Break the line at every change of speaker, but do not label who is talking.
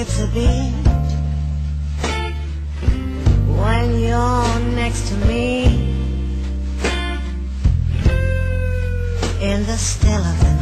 skips a beat when you're next to me in the still of the